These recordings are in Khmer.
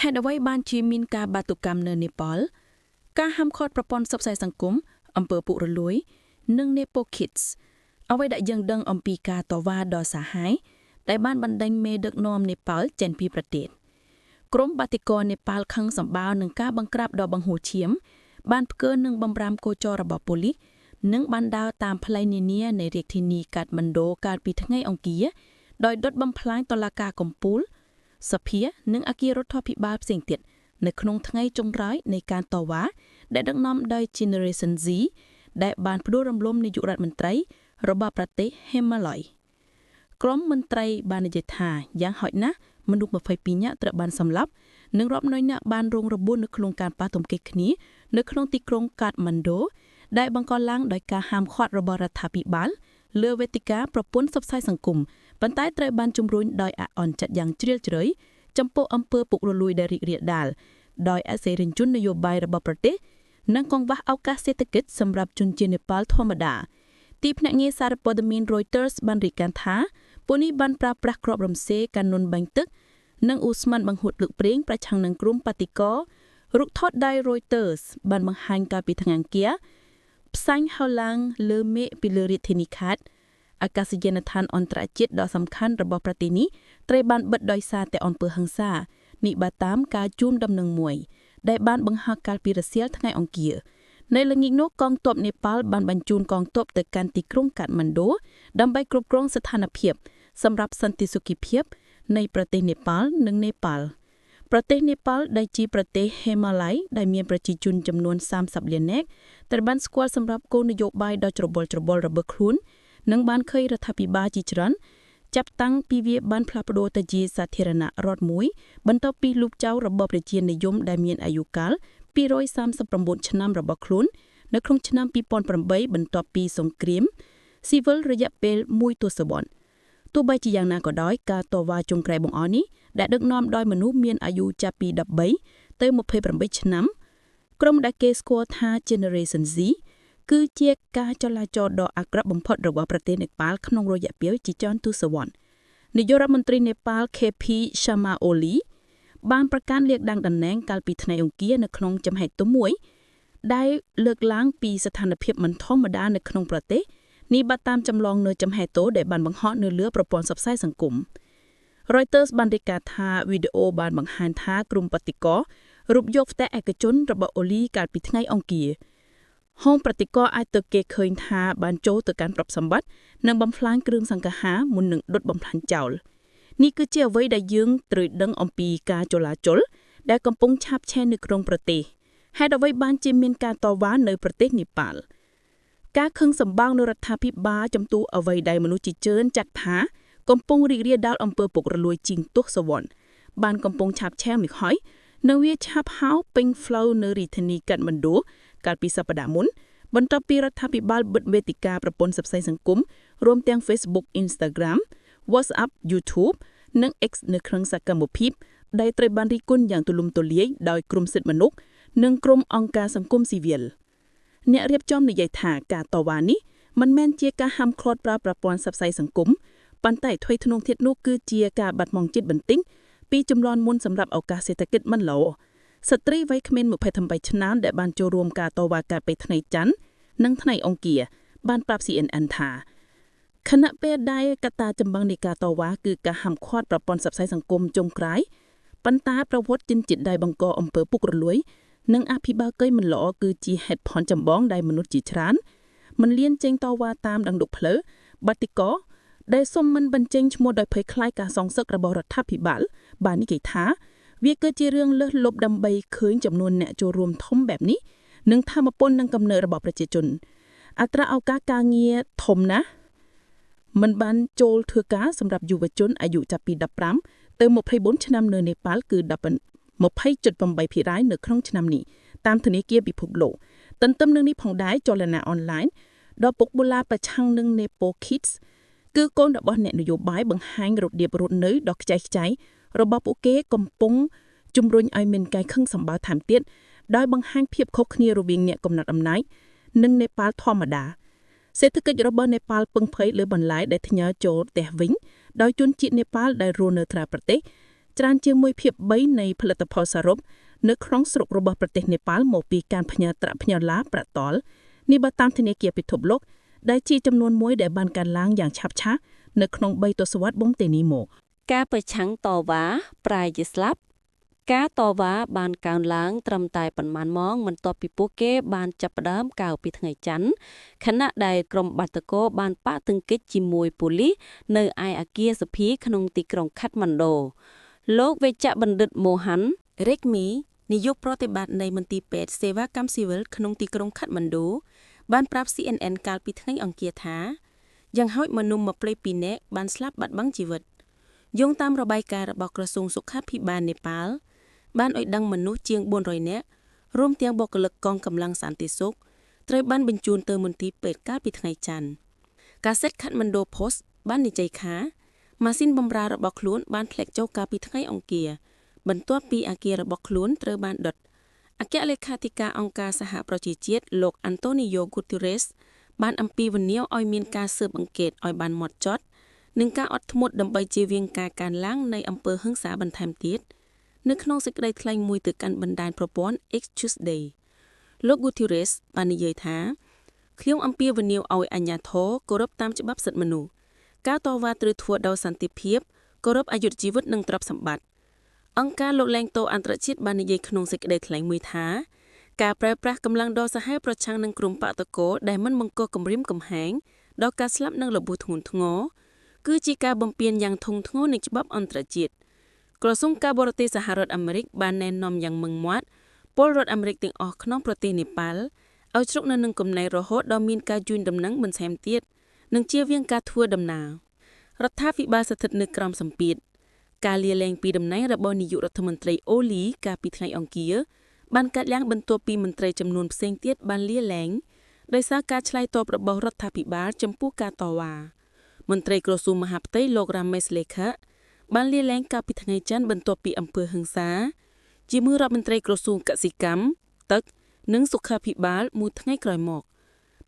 ហេតុអ្វីបានជាមានការបាតុកម្មនៅនេប៉ាល់ការហាមឃាត់ប្រព័ន្ធផ្សព្វផ្សាយសង្គមអំពើពុករលួយនិង Nepo Kids អ្វីដែលយើងដឹងអំពីការតវ៉ាដ៏សាហាវដែលបានបណ្ដេញមេដឹកនាំនេប៉ាល់ចេញពីប្រទេសក្រមបាតិកោនេប៉ាល់ខឹងសម្បើមនឹងការបង្ក្រាបដ៏បង្ហូរឈាមបានផ្កើនឹងបំរាមកោចររបស់ប៉ូលីសនិងបានដើរតាមផ្លូវនានានៃរាជធានីកាត្មណ្ឌូកាលពីថ្ងៃអង្គារដោយដុតបំផ្លាញតុលាការកំពូលសភានិងអគាររដ្ឋាភិបាលផ្សេងទៀតនៅក្នុងថ្ងៃចុងក្រោយនៃការតវ៉ាដែលដឹកនាំដោយ Generation Z ដែលបានផ្ដួលរំលំនាយករដ្ឋមន្ត្រីរបស់ប្រទេសហេម៉ាឡុយក្រុមមន្ត្រីបាននិយាយថាយ៉ាងហោចណាស់មនុស្ស22នាក់ត្រូវបានសម្លាប់និងរាប់រយនាក់បានរងរបួសនៅក្នុងការប៉ះទង្គិចគ្នានៅក្នុងទីក្រុងកាត្មណ្ឌូដែលបង្កឡើងដោយការហាមឃាត់របស់រដ្ឋាភិបាលលើវេទិកាប្រព័ន្ធផ្សព្វផ្សាយសង្គមប៉ុន្តែត្រូវបានជំរុញដោយអអន់ចិត្តយ៉ាងជ្រាលជ្រៅចំពោះអំពើពុករលួយដែលរីករាលដាលដោយអសេរីជននយោបាយរបស់ប្រទេសនិងកង្វះឱកាសសេដ្ឋកិច្ចសម្រាប់ជនជាតិនេប៉ាល់ធម្មតាទីភ្នាក់ងារសារព័ត៌មាន Reuters បានរាយការណ៍ថាពួកនេះបានប្រើប្រាស់គ្រាប់រំសេកានុនបាញ់ទឹកនិងឧស្ម័នបង្ហួតលើកព្រេងប្រឆាំងនឹងក្រុមបាតិកោរូបថតដោយ Reuters បានបង្ហាញកាលពីថ្ងៃអង្គារផ្សាញ់ហៅឡើងលើមេឃពីលើរាជធានីខាតអាកាសយានដ្ឋានអន្តរជាតិដ៏សំខាន់របស់ប្រទេសនេះត្រូវបានបិទដោយសារតែអំពើហិង្សានេះបើតាមការជូនដំណឹងមួយដែលបានបង្ហោះកាលពីរសៀលថ្ងៃអង្គារនៅល្ងាចនោះកងទ័ពនេប៉ាល់បានបញ្ជូនកងទ័ពទៅកាន់ទីក្រុងកាត្មណ្ឌូដើម្បីគ្រប់គ្រងស្ថានភាពសម្រាប់សន្តិសុខភាពនៃប្រទេសនេប៉ាល់និងនេប៉ាល់ប្រទេសនេប៉ាល់ដែលជាប្រទេសហេម៉ាឡៃដែលមានប្រជាជនចំនួន30លាននាក់ត្រូវបានស្គាល់សម្រាប់គោលនយោបាយដ៏ច្របល់ច្របល់របស់ខ្លួននិងបានឃើញរដ្ឋាភិបាលជាច្រើនចាប់តាំងពីវាបានផ្លាស់ប្ដូរទៅជាសាធារណរដ្ឋមួយបន្ទាប់ពីលុបចោលរបបប្រជានិយមដែលមានអាយុកាល239ឆ្នាំរបស់ខ្លួននៅក្នុងឆ្នាំ2008បន្ទាប់ពីសង្គ្រាមស៊ីវិលរយៈពេល1ទសវត្សរ៍ទោះបីជាយ៉ាងណាក៏ដោយការតវ៉ាចុងក្រោយបង្អស់នេះដែលដឹកនាំដោយមនុស្សមានអាយុចាប់ពី13ទៅ28ឆ្នាំក្រុមដែលគេស្គាល់ថា Generation Z គឺជាការចលាចលដ៏អាក្រក់បំផុតរបស់ប្រទេសនេប៉ាល់ក្នុងរយៈពេលជាច្រើនទសវត្សរ៍នាយករដ្ឋមន្ត្រីនេប៉ាល់ KP Sharma Oli បានប្រកាសលាកដាំងតំណែងកាលពីថ្ងៃអង្គារនៅក្នុងចំហែកទុំមួយដែលលើកឡើងពីស្ថានភាពមិនធម្មតានៅក្នុងប្រទេសនេះបើតាមចម្លងនៅចំហែតូដែលបានបង្ហោះនៅលើប្រព័ន្ធផ្សព្វផ្សាយសង្គម Reuters បានរាយការណ៍ថាវីដេអូបានបង្ហាញថាក្រុមបាតិកោរូបយកផ្ទះឯកជនរបស់អូលីកាលពីថ្ងៃអង្គារហោមប្រតិកោអាចទៅគេឃើញថាបានចូលទៅកាន់ទ្រព្យសម្បត្តិនិងបំផ្លាញគ្រឿងសង្ឃហាមុននឹងដុតបំផ្លាញចោលនេះគឺជាអ្វីដែលយើងត្រូវដឹងអំពីការចលាចលដែលកំពុងឆាបឆេះនៅក្នុងប្រទេសហេតុអ្វីបានជាមានការតវ៉ានៅប្រទេសនេប៉ាល់ការខឹងសម្បាំងនៅរដ្ឋាភិបាលចំពោះអ្វីដែលមនុស្សជាច្រើនចាត់ថាកំពុងរីករាលដាលអំពើពុករលួយជាងទសវត្សរ៍បានកំពុងឆាបឆេះមិនហើយនៅវាឆាបហៅពេញផ្លូវនៅរាជធានីកាត្មណ្ឌូកាលពីសប្តាហ៍មុនបន្ទាប់ពីរដ្ឋាភិបាលបិទវេទិកាប្រព័ន្ធផ្សព្វផ្សាយសង្គមរួមទាំង Facebook, Instagram, WhatsApp, YouTube និង X នៅក្នុងសកម្មភាពដែលត្រូវបានរិះគន់យ៉ាងទូលំទូលាយដោយក្រុមសិទ្ធិមនុស្សនិងក្រុមអង្គការសង្គមស៊ីវិលអ្នករៀបចំនិយាយថាការតវ៉ានេះមិនមែនជាការហាមឃាត់ប្រើប្រព័ន្ធផ្សព្វផ្សាយសង្គមប៉ុន្តែថ្មីថ្នូរទៀតនោះគឺជាការបាត់បង់ចិត្តបន្តិចពីចំនួនមុនសម្រាប់ឱកាសសេដ្ឋកិច្ចមិនល្អស្ត្រីវ័យក្មេង28ឆ្នាំដែលបានចូលរួមការតវ៉ាកាលពីថ្ងៃច័ន្ទនិងថ្ងៃអង្គារបានប្រាប់ CNN ថាខណៈពេលដែលកត្តាចម្បងនៃការតវ៉ាគឺការហាមឃាត់ប្រព័ន្ធផ្សព្វផ្សាយសង្គមចុងក្រោយប៉ុន្តែប្រវត្តិជនជាតិដែលបង្កអំពើពុករលួយនិងអភិបាលកិច្ចមិនល្អគឺជាហេតុផលចម្បងដែលមនុស្សជាច្រើនមិនលៀនចេញតវ៉ាតាមដងឌុកផ្លូវបាតិកោដែលសុំមិនបញ្ចេញឈ្មោះដោយភ័យខ្លាចការសងសឹករបស់រដ្ឋាភិបាលបាននិយាយថាវាគឺជារឿងលើសលប់ដើម្បីឃើញចំនួនអ្នកចូលរួមធំបែបនេះនិងធម៌ពលនិងកំណើរបស់ប្រជាជនអត្រាឱកាសការងារធំណាស់មិនបានចូលធ្វើការសម្រាប់យុវជនអាយុចាប់ពី15ទៅ24ឆ្នាំនៅនេប៉ាល់គឺ20.8% នៅក្នុងឆ្នាំនេះតាមធនាគារពិភពលោកទន្ទឹមនឹងនេះផងដែរចលនាអនឡាញដ៏ពុកបូឡាប្រឆាំងនឹង Nepo Kids គឺកូនរបស់អ្នកនយោបាយបង្ហាញរបៀបរស់នៅដ៏ខ្ចីខ្ចៃរបស់ពួកគេកំពុងជំរុញឲ្យមានការខឹងសម្បើមថែមទៀតដោយបង្ហាញភាពខុសគ្នារវាងអ្នកកំណត់អំណាចនិងនេប៉ាល់ធម្មតាសេដ្ឋកិច្ចរបស់នេប៉ាល់ពឹងផ្អែកលើបន្លែដែលផ្ញើចូលផ្ទះវិញដោយជនជាតិនេប៉ាល់ដែលរស់នៅក្រៅប្រទេស ច្រើនជាង1/3នៃផលិតផលសរុបនៅក្នុងស្រុករបស់ប្រទេសនេប៉ាល់មកពីការផ្ញើប្រាក់ផ្ញើឡាប្រាក់តល់នេះបើតាមធនាគារពិភពលោកដែលជាចំនួនមួយដែលបានកើនឡើងយ៉ាងឆាប់ឆាយនៅក្នុង3ទសវត្សរ៍បុំទេនេះមកការប្រឆាំងតវ៉ាប្រាយជាស្លាប់ការតវ៉ាបានកើនឡើងត្រឹមតែប៉ុន្មានម៉ោងបន្ទាប់ពីពួកគេបានចាប់ផ្ដើមកាលពីថ្ងៃច័ន្ទខណៈដែលក្រុមបាតកោបានប៉ះទង្គិចជាមួយប៉ូលីសនៅឯអគារសភាក្នុងទីក្រុងខាត់ម៉ាន់ដូលោកវេជ្ជបណ្ឌិតម៉ូហាន់រេកមីនាយកប្រតិបត្តិនៃមន្ទីរពេទ្យសេវាកម្មស៊ីវិលក្នុងទីក្រុងខាត់ម៉ាន់ដូបានប្រាប់ CNN កាលពីថ្ងៃអង្គារថាយ៉ាងហោចមនុស្ស22នាក់បានស្លាប់បាត់បង់ជីវិតយោងតាមរបាយការណ៍របស់ក្រសួងសុខាភិបាលនេប៉ាល់បានឲ្យដឹងមនុស្សជាង400នាក់រួមទាំងបុគ្គលិកកងកម្លាំងសន្តិសុខត្រូវបានបញ្ជូនទៅមន្ទីរពេទ្យកាលពីថ្ងៃច័ន្ទកាសែត Kathmandu Post បាននិយាយថាម៉ាស៊ីនបម្រើរបស់ខ្លួនបានធ្លាក់ចុះកាលពីថ្ងៃអង្គារបន្ទាប់ពីអគាររបស់ខ្លួនត្រូវបានដុតអគ្គលេខាធិការអង្គការសហប្រជាជាតិលោក Antonio Guterres បានអំពាវនាវឲ្យមានការស៊ើបអង្កេតឲ្យបានហ្មត់ចត់និងការអត់ធ្មត់ដើម្បីជៀសវាងការកើនឡើងនៃអំពើហិង្សាបន្ថែមទៀតនៅក្នុងសេចក្តីថ្លែងមួយទៅកាន់បណ្ដាញប្រព័ន្ធ X Tuesday លោក Guterres បាននិយាយថាខ្ញុំអំពាវនាវឲ្យអាជ្ញាធរគោរពតាមច្បាប់សិទ្ធិមនុស្សការតវ៉ាត្រូវធ្វើដោយសន្តិភាពគោរពអាយុជីវិតនិងទ្រព្យសម្បត្តិអង្គការលោកលែងតូអន្តរជាតិបាននិយាយក្នុងសេចក្តីថ្លែងមួយថាការប្រើប្រាស់កម្លាំងដ៏សាហាវប្រឆាំងនឹងក្រុមបាតកោដែលមិនបង្កគំរាមកំហែងដល់ការស្លាប់និងរបួសធ្ងន់ធ្ងរគឺជាការបំពានយ៉ាងធ្ងន់ធ្ងរនៃច្បាប់អន្តរជាតិក្រសួងការបរទេសសហរដ្ឋអាមេរិកបានណែនាំយ៉ាងម៉ឺងម៉ាត់ពលរដ្ឋអាមេរិកទាំងអស់ក្នុងប្រទេសនេប៉ាល់ឲ្យជ្រុកនៅនឹងកំណែរហូតដល់មានការជួញដំណឹងបន្ថែមទៀតនិងជៀសវាងការធ្វើដំណើររដ្ឋាភិបាលស្ថិតនៅក្រោមសម្ពាធការលាលែងពីតំណែងរបស់នាយករដ្ឋមន្ត្រីអូលីកាលពីថ្ងៃអង្គារបានកើតឡើងបន្ទាប់ពីមន្ត្រីចំនួនផ្សេងទៀតបានលាលែងដោយសារការឆ្លើយតបរបស់រដ្ឋាភិបាលចំពោះការតវ៉ាមន្ត្រីក្រសួងមហាផ្ទៃលោក Ramesh Lekha បានលាលែងកាលពីថ្ងៃច័ន្ទបន្ទាប់ពីអំពើហិង្សាជាមួយរដ្ឋមន្ត្រីក្រសួងកសិកម្មទឹកនិងសុខាភិបាលមួយថ្ងៃក្រោយមក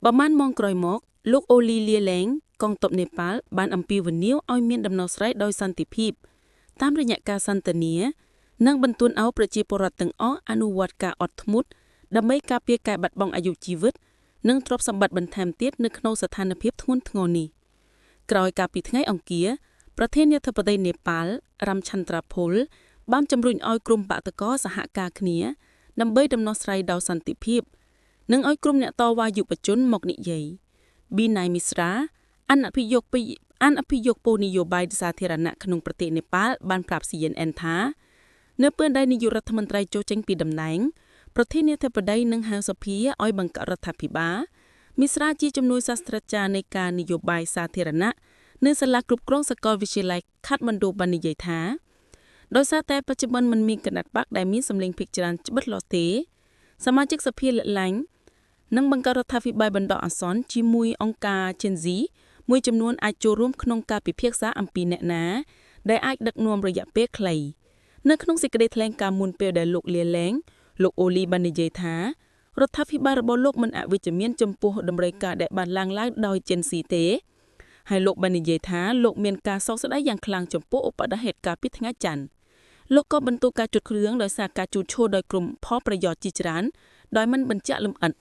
ប្រមាណម៉ោងក្រោយមកលោកអូលីលាលែងកងទ័ពនេប៉ាល់បានអំពាវនាវឲ្យមានដំណោះស្រាយដោយសន្តិភាពតាមរយៈការសន្ទនានិងបន្ទន់ឲ្យប្រជាពលរដ្ឋទាំងអស់អនុវត្តការអត់ធ្មត់ដើម្បីការពារការបាត់បង់អាយុជីវិតនិងទ្រព្យសម្បត្តិបន្ថែមទៀតនៅក្នុងស្ថានភាពធ្ងន់ធ្ងរនេះក្រោយកាលពីថ្ងៃអង្គារប្រធានាធិបតីនេប៉ាល់ Ramchandra-Pol បានជំរុញឲ្យក្រុមបាតកោសហការគ្នាដើម្បីដំណោះស្រាយដោយសន្តិភាពនិងឲ្យក្រុមអ្នកតវ៉ាយុវជនមកនិយាយ Binay Misra អនុប្រយោគពលនយោបាយសាធារណៈក្នុងប្រទេសនេប៉ាល់បានប្រាប់ CNN ថានៅពេលដែលនាយករដ្ឋមន្ត្រីចូលចេញពីតំណែងប្រធានាធិបតីនឹងហៅសភាឲ្យបង្កើតរដ្ឋាភិបាលមីស្រាជាជំនួយសាស្ត្រាចារ្យនៃការនយោបាយសាធារណៈនៅសាលាគ្រប់គ្រងសាកលវិទ្យាល័យ Kathmandu បាននិយាយថាដោយសារតែបច្ចុប្បន្នមិនមានគណបក្សដែលមានសម្លេងភាគច្រើនច្បាស់លាស់ទេសមាជិកសភាលើកឡើងនិងបង្កើតរដ្ឋាភិបាលបណ្ដោះអាសន្នជាមួយអង្គការ Gen Z មួយចំនួនអាចចូលរួមក្នុងការពិភាក្សាអំពីអ្នកណាដែលអាចដឹកនាំរយៈពេលខ្លីនៅក្នុងសេចក្តីថ្លែងការណ៍មុនពេលដែលលោកលាលែងលោកអូលីបាននិយាយថារដ្ឋាភិបាលរបស់លោកមិនអវិជ្ជមានចំពោះតម្រូវការដែលបានឡើងដោយ Gen Z ទេហើយលោកបាននិយាយថាលោកមានការសោកស្ដាយយ៉ាងខ្លាំងចំពោះឧបទ្ទហេតុការណ៍ពីថ្ងៃច័ន្ទលោកក៏បន្ទោសការជុតគ្រឿងដោយសារការជួញឈោដោយក្រុមផលប្រយោជន៍ជាច្រើនដោយមិនបញ្ជាក់លម្អិត